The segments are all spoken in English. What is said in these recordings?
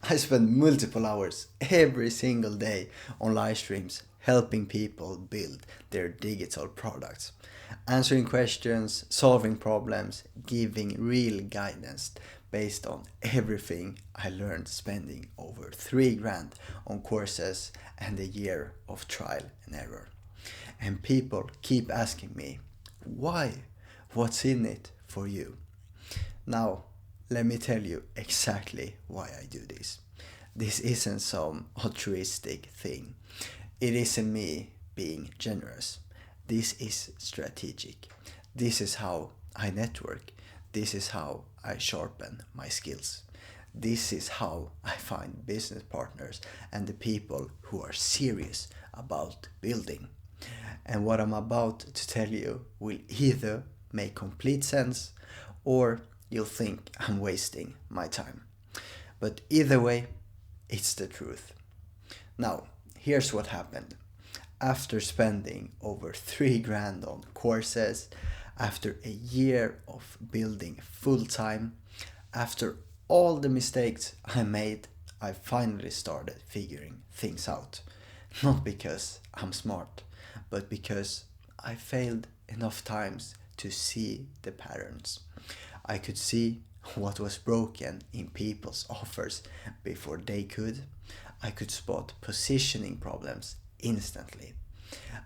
I spend multiple hours every single day on live streams helping people build their digital products, answering questions, solving problems, giving real guidance based on everything I learned spending over 3 grand on courses and a year of trial and error. And people keep asking me, why? What's in it for you? Now, let me tell you exactly why I do this. This isn't some altruistic thing. It isn't me being generous. This is strategic. This is how I network. This is how I sharpen my skills. This is how I find business partners and the people who are serious about building. And what I'm about to tell you will either make complete sense or you'll think I'm wasting my time. But either way, it's the truth. Now, here's what happened. After spending over 3 grand on courses, after a year of building full time, after all the mistakes I made, I finally started figuring things out. Not because I'm smart, but because I failed enough times to see the patterns. I could see what was broken in people's offers before they could. I could spot positioning problems instantly.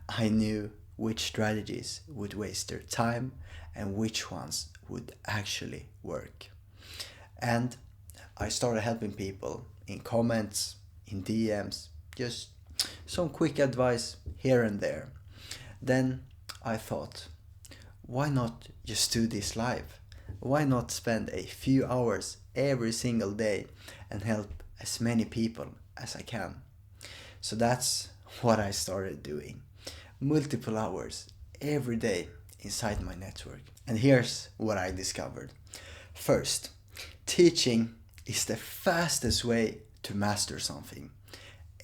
I knew which strategies would waste their time and which ones would actually work. And I started helping people in comments, in DMs, just some quick advice here and there. Then I thought, why not just do this live? Why not spend a few hours every single day and help as many people as I can? So that's what I started doing. Multiple hours every day inside my network. And here's what I discovered. First, teaching is the fastest way to master something.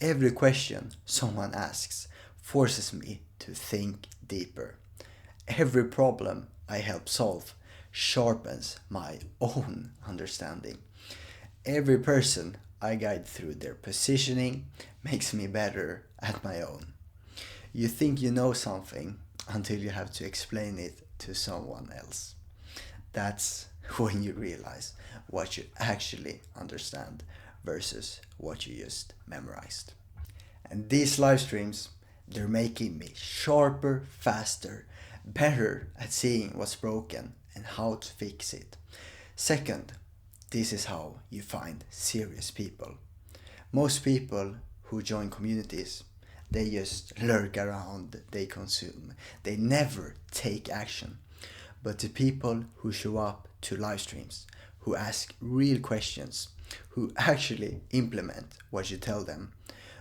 Every question someone asks forces me to think deeper. Every problem I help solve sharpens my own understanding. Every person I guide through their positioning makes me better at my own. You think you know something until you have to explain it to someone else. That's when you realize what you actually understand versus what you just memorized. And these live streams, they're making me sharper, faster, better at seeing what's broken and how to fix it. Second, this is how you find serious people. Most people who join communities, they just lurk around, they consume, they never take action. But the people who show up to live streams, who ask real questions, who actually implement what you tell them,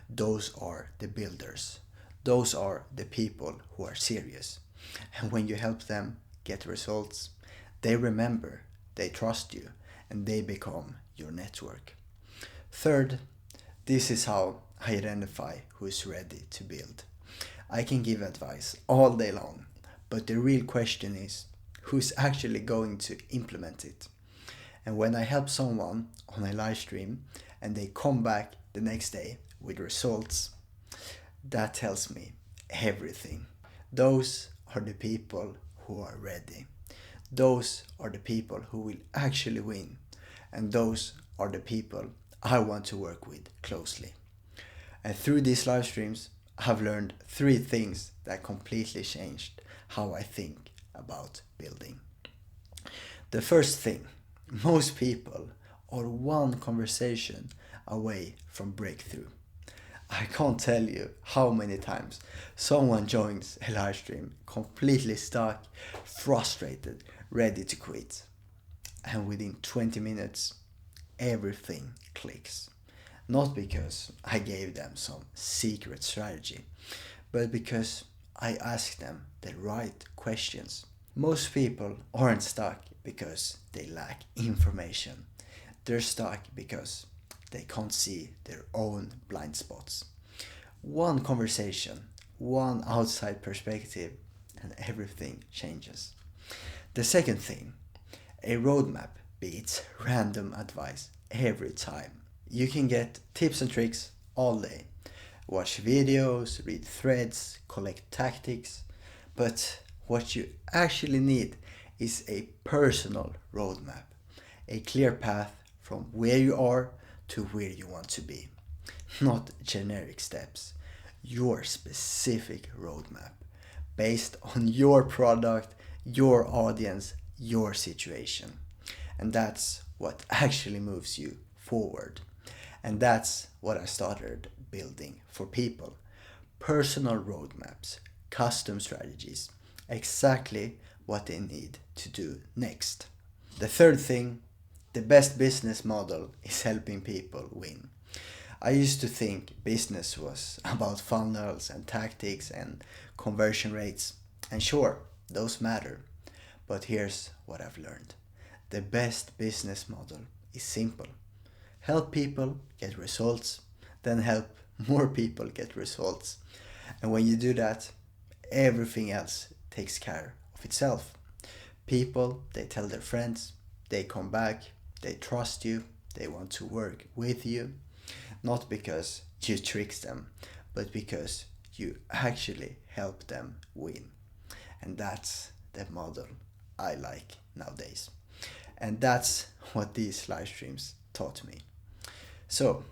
those are the builders. Those are the people who are serious. And when you help them get results, they remember, they trust you, and they become your network. Third, this is how I identify who is ready to build. I can give advice all day long, but the real question is who's actually going to implement it. And when I help someone on a live stream and they come back the next day with results, that tells me everything. Those are the people who are ready. Those are the people who will actually win. And those are the people I want to work with closely. And through these live streams, I've learned 3 things that completely changed how I think about building. The first thing, most people are one conversation away from breakthrough. I can't tell you how many times someone joins a live stream completely stuck, frustrated, ready to quit. And within 20 minutes, everything clicks. Not because I gave them some secret strategy, but because I asked them the right questions. Most people aren't stuck because they lack information. They're stuck because they can't see their own blind spots. One conversation, one outside perspective, and everything changes. The second thing, a roadmap beats random advice every time. You can get tips and tricks all day. Watch videos, read threads, collect tactics. But what you actually need is a personal roadmap, a clear path from where you are to where you want to be. Not generic steps, your specific roadmap based on your product, your audience, your situation. And that's what actually moves you forward. And that's what I started building for people. Personal roadmaps, custom strategies, exactly what they need to do next. The third thing, the best business model is helping people win. I used to think business was about funnels and tactics and conversion rates. And sure, those matter. But here's what I've learned. The best business model is simple. Help people get results, then help more people get results. And when you do that, everything else takes care of itself. People, they tell their friends, they come back, they trust you, they want to work with you. Not because you tricked them, but because you actually help them win. And that's the model I like nowadays. And that's what these live streams taught me. So,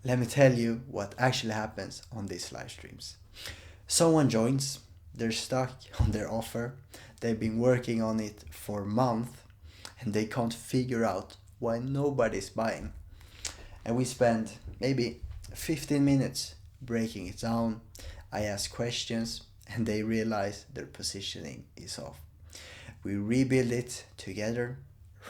let me tell you what actually happens on these live streams. Someone joins, they're stuck on their offer, they've been working on it for a month, and they can't figure out why nobody's buying. And we spend maybe 15 minutes breaking it down. I ask questions, and they realize their positioning is off. We rebuild it together,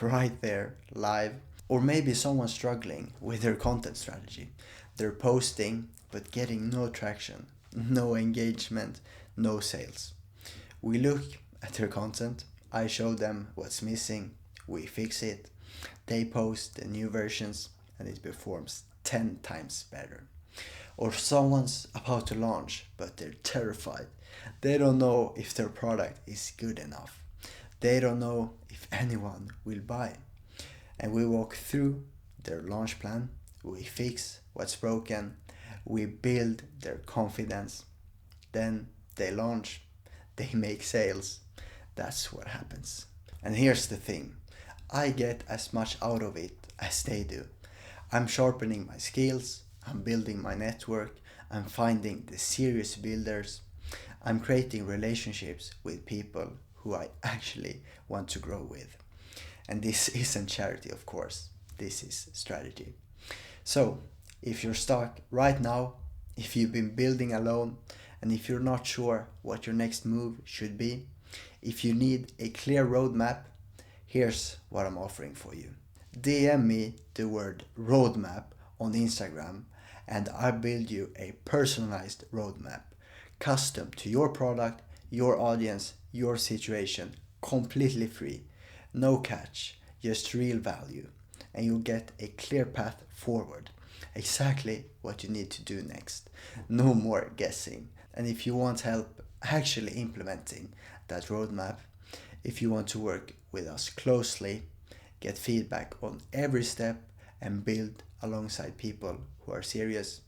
right there, live. Or maybe someone struggling with their content strategy. They're posting, but getting no traction, no engagement, no sales. We look at their content, I show them what's missing, we fix it, they post the new versions, and it performs 10 times better. Or someone's about to launch, but they're terrified. They don't know if their product is good enough. They don't know if anyone will buy. And we walk through their launch plan, we fix what's broken, we build their confidence, then they launch, they make sales. That's what happens. And here's the thing, I get as much out of it as they do. I'm sharpening my skills, I'm building my network, I'm finding the serious builders, I'm creating relationships with people who I actually want to grow with. And this isn't charity, of course. This is strategy. So, if you're stuck right now, if you've been building alone, and if you're not sure what your next move should be, if you need a clear roadmap, here's what I'm offering for you. DM me the word roadmap on Instagram, and I'll build you a personalized roadmap, custom to your product, your audience, your situation, completely free. No catch, just real value, and you'll get a clear path forward. Exactly what you need to do next. No more guessing. And if you want help actually implementing that roadmap, if you want to work with us closely, get feedback on every step, and build alongside people who are serious,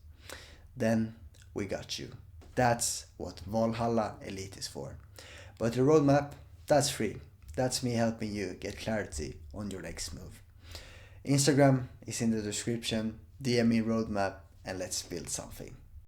then we got you. That's what Valhalla Elite is for. But the roadmap, that's free. That's me helping you get clarity on your next move. Instagram is in the description, DM me roadmap, and let's build something.